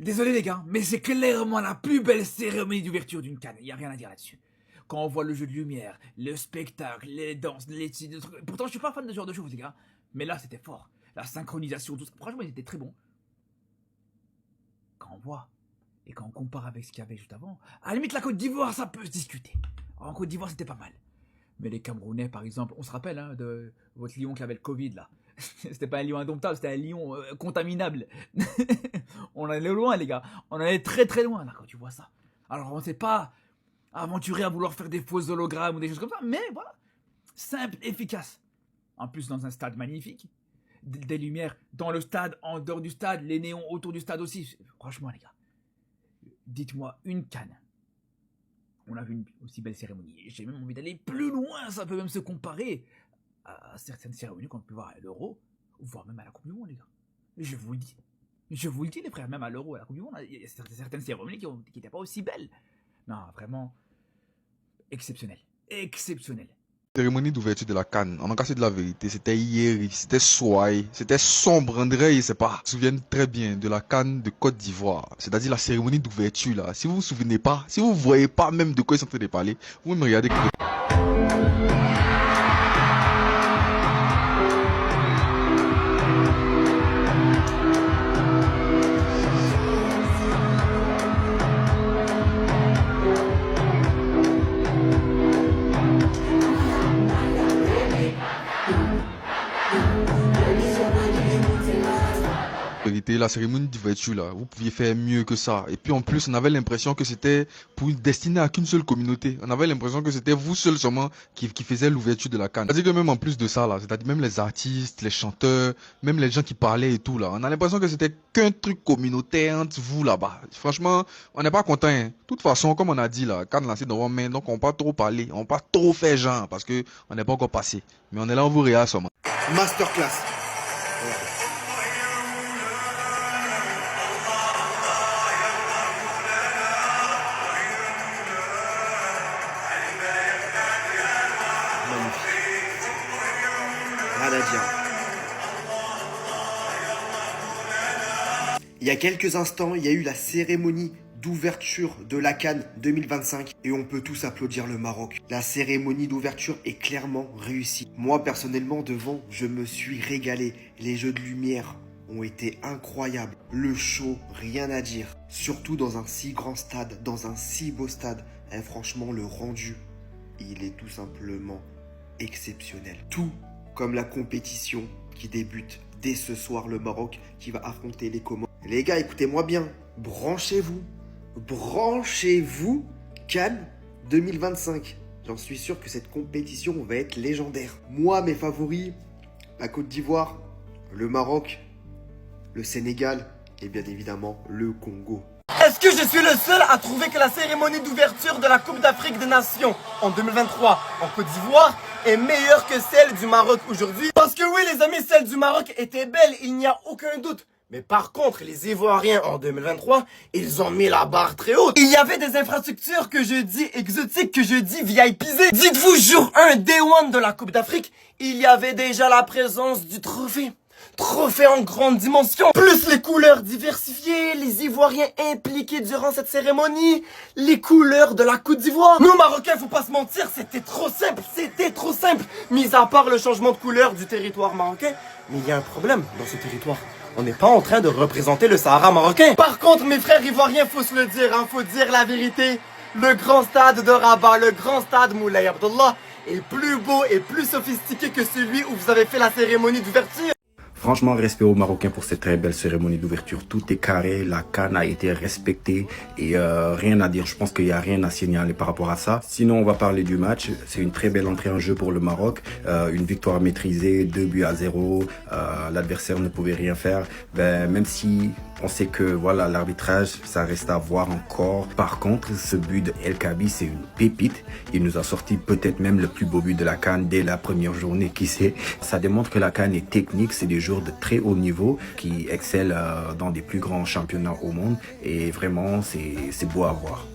Désolé les gars, mais c'est clairement la plus belle cérémonie d'ouverture d'une CAN. Y a rien à dire là-dessus. Quand on voit le jeu de lumière, le spectacle, les danses, les trucs. Pourtant, je suis pas fan de ce genre de choses, les gars. Mais là, c'était fort. La synchronisation, tout ça. Franchement, il était très bon. Quand on voit et quand on compare avec ce qu'il y avait juste avant, à la limite, la Côte d'Ivoire, ça peut se discuter. Alors, en Côte d'Ivoire, c'était pas mal. Mais les Camerounais, par exemple, on se rappelle hein, de votre lion qui avait le Covid là. C'était pas un lion indomptable, c'était un lion contaminable. On allait loin, les gars. On allait très très loin là quand tu vois ça. Alors on s'est pas aventuré à vouloir faire des faux hologrammes ou des choses comme ça, mais voilà, simple, efficace. En plus dans un stade magnifique, des lumières dans le stade, en dehors du stade, les néons autour du stade aussi. Franchement, les gars, dites-moi une canne. On a vu une aussi belle cérémonie. J'ai même envie d'aller plus loin. Ça peut même se comparer à certaines cérémonies qu'on peut voir à l'Euro, voire même à la Coupe du Monde, les gars. Je vous le dis. Je vous le dis, les frères, même à l'Euro, à la Coupe du Monde, il y a certaines cérémonies qui n'étaient pas aussi belles. Non, vraiment, exceptionnel. Exceptionnel. Cérémonie d'ouverture de la CAN, on a cassé de la vérité, c'était hier, c'était soirée, c'était sombre, André, je sais pas. Je me souviens très bien de la CAN de Côte d'Ivoire, c'est-à-dire la cérémonie d'ouverture là. Si vous vous souvenez pas, si vous voyez pas même de quoi ils sont en train de parler, vous me regardez. La cérémonie d'ouverture là, vous pouviez faire mieux que ça. Et puis en plus, on avait l'impression que c'était pour destiné à qu'une seule communauté. On avait l'impression que c'était vous seul seulement qui faisiez l'ouverture de la CAN. C'est-à-dire que même en plus de ça là, c'est-à-dire même les artistes, les chanteurs, même les gens qui parlaient et tout là, on a l'impression que c'était qu'un truc communautaire entre vous là-bas. Franchement, on n'est pas content. Hein. De toute façon, comme on a dit là, CAN lancé dans vos mains, donc on va pas trop parler, on va pas trop faire genre parce que on n'est pas encore passé. Mais on est là, on vous réa seulement. Masterclass. Rien à dire. Il y a quelques instants, il y a eu la cérémonie d'ouverture de la CAN 2025 et on peut tous applaudir le Maroc. La cérémonie d'ouverture est clairement réussie. Moi personnellement devant, je me suis régalé. Les jeux de lumière ont été incroyables. Le show, rien à dire. Surtout dans un si grand stade, dans un si beau stade. Et franchement, le rendu, il est tout simplement exceptionnel. Tout comme la compétition qui débute dès ce soir, le Maroc qui va affronter les Comores. Les gars, écoutez-moi bien, branchez-vous, CAN 2025. J'en suis sûr que cette compétition va être légendaire. Moi, mes favoris, la Côte d'Ivoire, le Maroc, le Sénégal et bien évidemment le Congo. Est-ce que je suis le seul à trouver que la cérémonie d'ouverture de la Coupe d'Afrique des Nations en 2023 en Côte d'Ivoire est meilleure que celle du Maroc aujourd'hui? Parce que oui les amis, celle du Maroc était belle, il n'y a aucun doute. Mais par contre, les Ivoiriens en 2023, ils ont mis la barre très haute. Il y avait des infrastructures que je dis exotiques, que je dis VIPisées. Dites-vous, jour 1, Day 1 de la Coupe d'Afrique, il y avait déjà la présence du trophée. Trophée en grande dimension, plus les couleurs diversifiées, les Ivoiriens impliqués durant cette cérémonie, les couleurs de la Côte d'Ivoire. Nous Marocains, faut pas se mentir, c'était trop simple, mis à part le changement de couleur du territoire marocain. Mais il y a un problème dans ce territoire. On n'est pas en train de représenter le Sahara marocain. Par contre, mes frères ivoiriens, faut se le dire, hein, faut dire la vérité. Le grand stade de Rabat, le grand stade Moulay Abdallah est plus beau et plus sophistiqué que celui où vous avez fait la cérémonie d'ouverture. Franchement, respect aux Marocains pour cette très belle cérémonie d'ouverture. Tout est carré, la CAN a été respectée et rien à dire. Je pense qu'il n'y a rien à signaler par rapport à ça. Sinon, on va parler du match. C'est une très belle entrée en jeu pour le Maroc. Une victoire maîtrisée, 2-0. L'adversaire ne pouvait rien faire. Même si on sait que voilà, l'arbitrage, ça reste à voir encore. Par contre, ce but de El Kaabi, c'est une pépite. Il nous a sorti peut-être même le plus beau but de la CAN dès la première journée. Qui sait? Ça démontre que la CAN est technique. C'est des joueurs de très haut niveau qui excellent dans des plus grands championnats au monde. Et vraiment, c'est beau à voir.